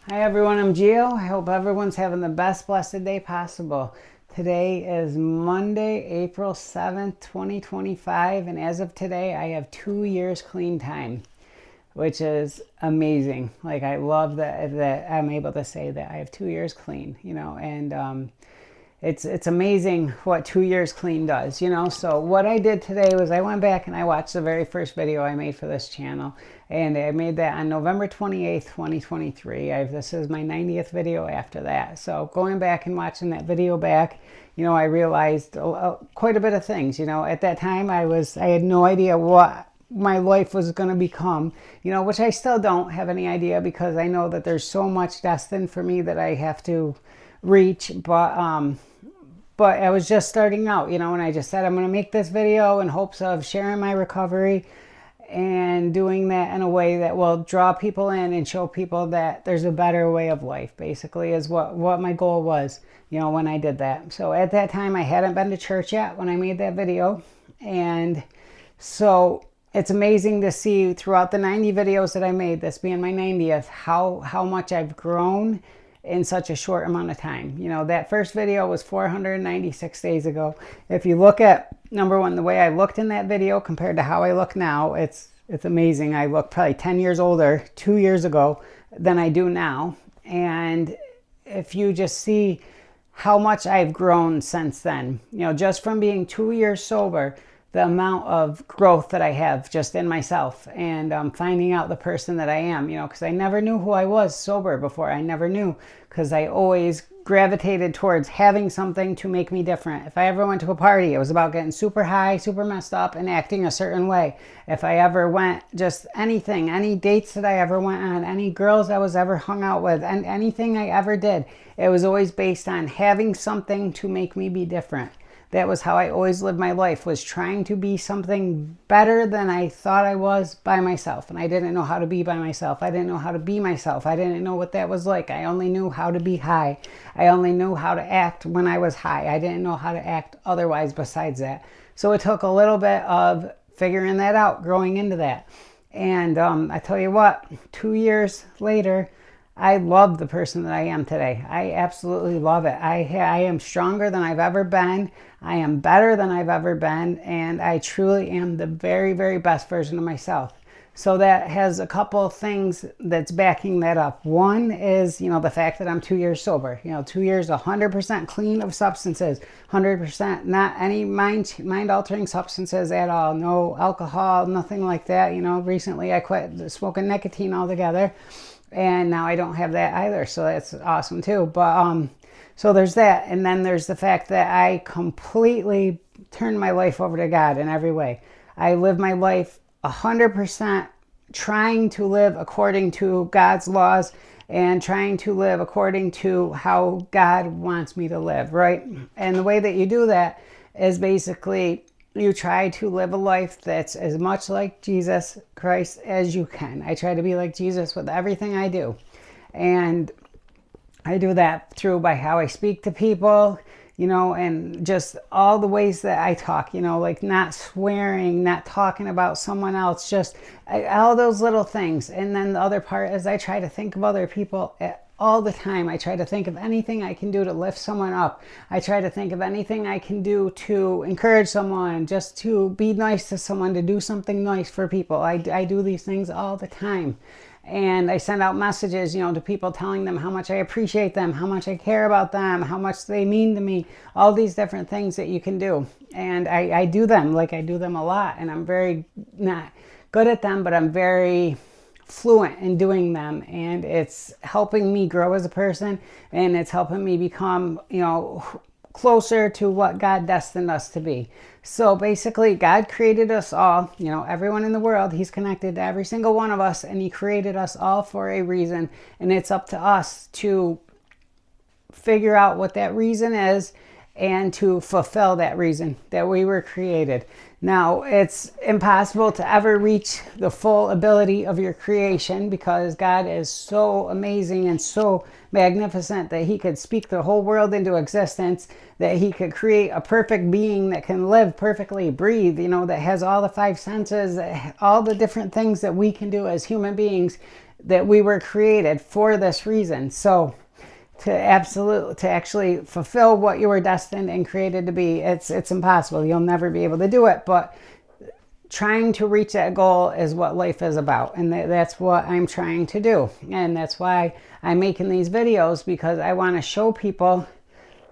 Hi everyone, I'm Gio. I hope everyone's having the best blessed day possible. Today is Monday, April 7th, 2025, and as of today, I have 2 years clean time, which is amazing. Like, I love that I'm able to say that I have 2 years clean, and it's amazing what 2 years clean does. So what I did today was I went back and I watched the very first video I made for this channel, and I made that on November 28th, 2023. This is my 90th video after that. So going back and watching that video back, I realized quite a bit of things. At that time I had no idea what my life was going to become, which I still don't have any idea, because I know that there's so much destined for me that I have to reach. But I was just starting out, and I just said I'm going to make this video in hopes of sharing my recovery and doing that in a way that will draw people in and show people that there's a better way of life, basically, is what my goal was, when I did that. So at that time, I hadn't been to church yet when I made that video. And so it's amazing to see throughout the 90 videos that I made, this being my 90th, how much I've grown in such a short amount of time. That first video was 496 days ago. If you look at, number one, the way I looked in that video compared to how I look now, it's amazing. I look probably 10 years older 2 years ago than I do now. And if you just see how much I've grown since then, just from being 2 years sober, the amount of growth that I have just in myself, and finding out the person that I am, because I never knew who I was sober before. I never knew, because I always gravitated towards having something to make me different. If I ever went to a party, it was about getting super high, super messed up, and acting a certain way. If I ever went, just anything, any dates that I ever went on, any girls I was ever hung out with, and anything I ever did, it was always based on having something to make me be different. That was how I always lived my life, was trying to be something better than I thought I was by myself. And I didn't know how to be by myself. I didn't know how to be myself. I didn't know what that was like. I only knew how to be high. I only knew how to act when I was high. I didn't know how to act otherwise besides that. So it took a little bit of figuring that out, growing into that. And I tell you what, 2 years later, I love the person that I am today. I absolutely love it. I am stronger than I've ever been. I am better than I've ever been. And I truly am the very, very best version of myself. So that has a couple of things that's backing that up. One is, the fact that I'm 2 years sober. 2 years, 100% clean of substances. 100% not any mind-altering substances at all. No alcohol, nothing like that. Recently I quit smoking nicotine altogether. And now I don't have that either, so that's awesome too. But so there's that, and then there's the fact that I completely turned my life over to God in every way. I live my life 100% trying to live according to God's laws and trying to live according to how God wants me to live, right? And the way that you do that is basically you try to live a life that's as much like Jesus Christ as you can. I try to be like Jesus with everything I do. And I do that by how I speak to people, and just all the ways that I talk, like not swearing, not talking about someone else, just all those little things. And then the other part is I try to think of other people all the time. I try to think of anything I can do to lift someone up. I try to think of anything I can do to encourage someone, just to be nice to someone, to do something nice for people. I do these things all the time. And I send out messages, to people, telling them how much I appreciate them, how much I care about them, how much they mean to me, all these different things that you can do. And I do them, I do them a lot. And I'm very not good at them, but I'm very fluent in doing them, and it's helping me grow as a person, and it's helping me become closer to what God destined us to be. So basically, God created us all, everyone in the world. He's connected to every single one of us, and he created us all for a reason, and it's up to us to figure out what that reason is and to fulfill that reason that we were created. Now, it's impossible to ever reach the full ability of your creation because God is so amazing and so magnificent that he could speak the whole world into existence, that he could create a perfect being that can live perfectly, breathe, that has all the five senses, all the different things that we can do as human beings, that we were created for this reason. So to actually fulfill what you were destined and created to be, it's impossible. You'll never be able to do it, but trying to reach that goal is what life is about, and that's what I'm trying to do. And that's why I'm making these videos, because I want to show people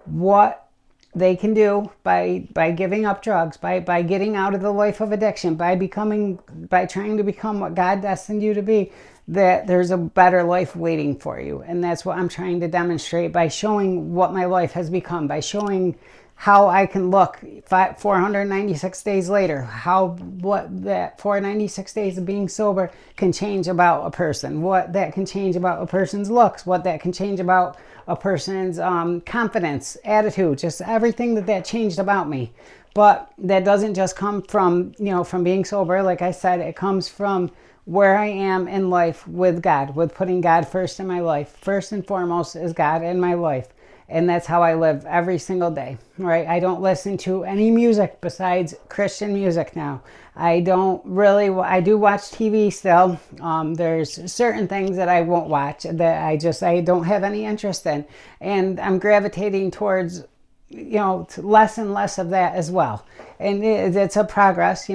what they can do by giving up drugs, by getting out of the life of addiction, by trying to become what God destined you to be, that there's a better life waiting for you. And that's what I'm trying to demonstrate by showing what my life has become, by showing how I can look 496 days later, what that 496 days of being sober can change about a person, what that can change about a person's looks, what that can change about a person's confidence, attitude, just everything that changed about me. But that doesn't just come from, from being sober. Like I said, it comes from where I am in life with God, with putting God first in my life. First and foremost is God in my life. And that's how I live every single day, right? I don't listen to any music besides Christian music now. I do watch TV still. There's certain things that I won't watch that I don't have any interest in. And I'm gravitating towards, less and less of that as well. And it's a progress,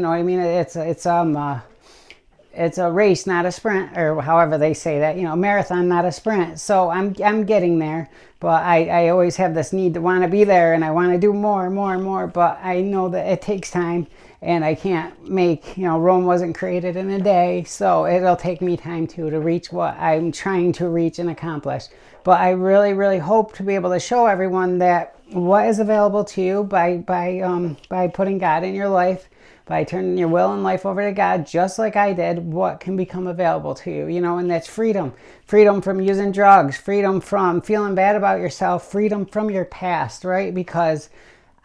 it's a race, not a sprint, or however they say that, marathon, not a sprint. So I'm getting there, but I always have this need to want to be there, and I want to do more and more and more, but I know that it takes time, and I can't make, Rome wasn't created in a day, so it'll take me time to reach what I'm trying to reach and accomplish. But I really, really hope to be able to show everyone that what is available to you by putting God in your life, by turning your will and life over to God, just like I did, what can become available to you, and that's freedom. Freedom from using drugs, freedom from feeling bad about yourself, freedom from your past, right? Because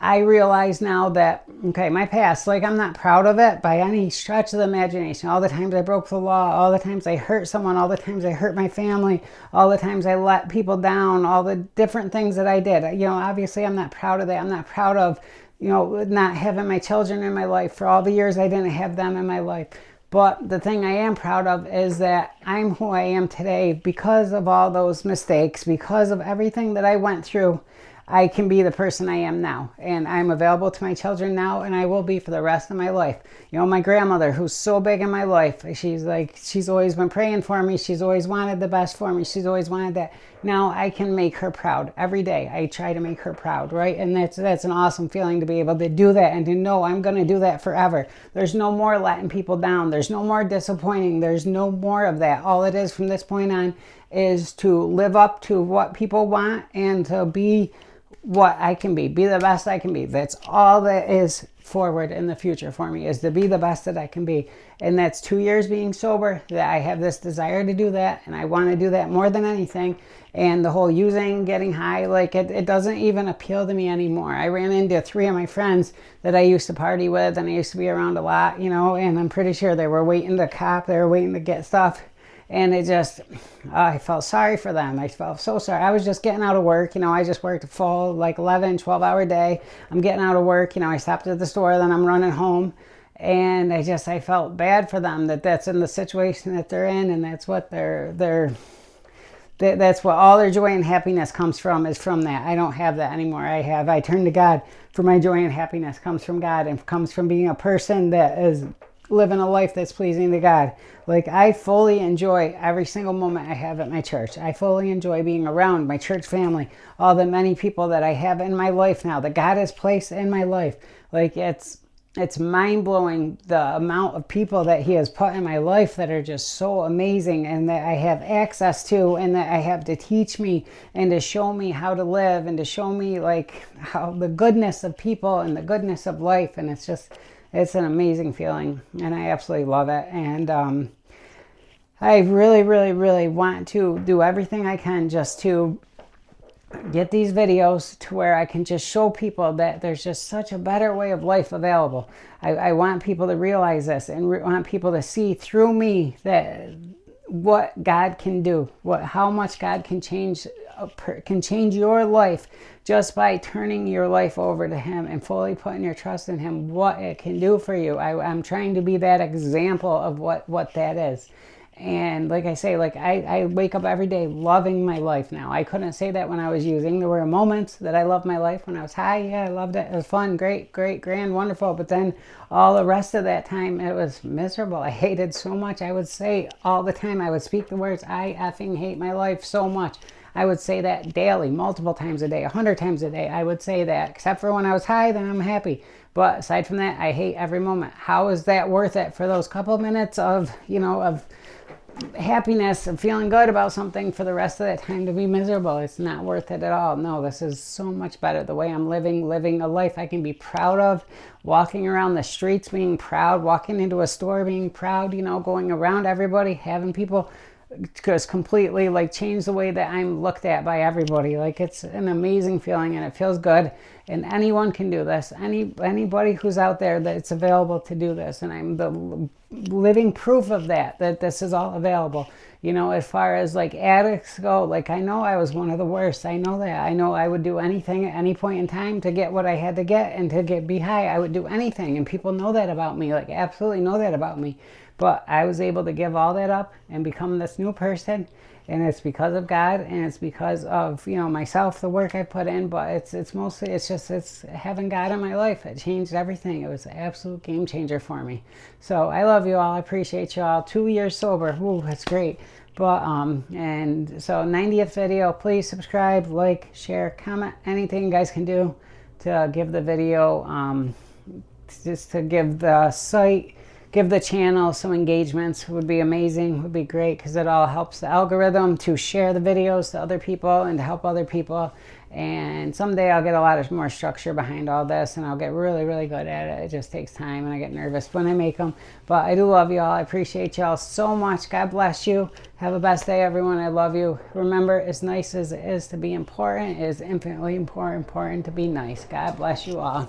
I realize now that, my past, I'm not proud of it by any stretch of the imagination. All the times I broke the law, all the times I hurt someone, all the times I hurt my family, all the times I let people down, all the different things that I did. Obviously I'm not proud of that. I'm not proud of not having my children in my life for all the years I didn't have them in my life. But the thing I am proud of is that I'm who I am today because of all those mistakes, because of everything that I went through. I can be the person I am now, and I'm available to my children now, and I will be for the rest of my life. My grandmother, who's so big in my life, she's always been praying for me. She's always wanted the best for me. She's always wanted that. Now I can make her proud every day. I try to make her proud, right? And that's an awesome feeling to be able to do that and to know I'm going to do that forever. There's no more letting people down. There's no more disappointing. There's no more of that. All it is from this point on is to live up to what people want and to be what I can be the best I can be. That's all that is forward in the future for me, is to be the best that I can be. And that's 2 years being sober, that I have this desire to do that, and I want to do that more than anything. And the whole using, getting high, it doesn't even appeal to me anymore. I ran into 3 of my friends that I used to party with and I used to be around a lot, and I'm pretty sure they were waiting to cop, they were waiting to get stuff. And I felt sorry for them. I felt so sorry. I was just getting out of work. I just worked a full 11, 12-hour day. I'm getting out of work. I stopped at the store, then I'm running home. And I felt bad for them that's in the situation that they're in. And that's what that's what all their joy and happiness comes from, is from that. I don't have that anymore. I turn to God for my joy and happiness comes from God, and comes from being a person that is living a life that's pleasing to God. I fully enjoy every single moment I have at my church. I fully enjoy being around my church family, all the many people that I have in my life now, that God has placed in my life. It's mind-blowing the amount of people that he has put in my life that are just so amazing, and that I have access to, and that I have to teach me and to show me how to live, and to show me how the goodness of people and the goodness of life. And it's an amazing feeling, and I absolutely love it. And I really, really, really want to do everything I can just to get these videos to where I can just show people that there's just such a better way of life available. I want people to realize this and want people to see through me that what God can do, how much God can change your life just by turning your life over to Him and fully putting your trust in Him, what it can do for you. I'm trying to be that example of what that is. And like I say, like I wake up every day loving my life now. I couldn't say that when I was using. There were moments that I loved my life when I was high. Yeah, I loved it. It was fun, great, grand, wonderful. But then all the rest of that time, it was miserable. I hated so much. I would say all the time, I would speak the words, I effing hate my life so much. I would say that daily, multiple times a day, 100 times a day. I would say that, except for when I was high, then I'm happy. But aside from that, I hate every moment. How is that worth it for those couple minutes of, of happiness and feeling good about something for the rest of that time to be miserable? It's not worth it at all. No, this is so much better. The way I'm living a life I can be proud of, walking around the streets being proud, walking into a store being proud, going around everybody, having people just completely like change the way that I'm looked at by everybody. Like, it's an amazing feeling and it feels good, and anyone can do this. Anybody who's out there, that it's available to do this, and I'm the living proof of that this is all available. As far as like addicts go, like I know I was one of the worst. I know that. I know I would do anything at any point in time to get what I had to get and to be high. I would do anything, and people know that about me, like absolutely know that about me. But I was able to give all that up and become this new person, and it's because of God, and it's because of myself, the work I put in. But it's mostly it's having God in my life. It changed everything. It was an absolute game changer for me. So I love you all. I appreciate you all. 2 years sober. Ooh, that's great. But and so 90th video. Please subscribe, like, share, comment, anything you guys can do to give the video, just to give the site, give the channel some engagements would be amazing, would be great, because it all helps the algorithm to share the videos to other people and to help other people. And someday I'll get a lot of more structure behind all this, and I'll get really, really good at it. It just takes time, and I get nervous when I make them. But I do love you all. I appreciate y'all so much. God bless you. Have a best day, everyone. I love you. Remember, as nice as it is to be important, it is infinitely important to be nice. God bless you all.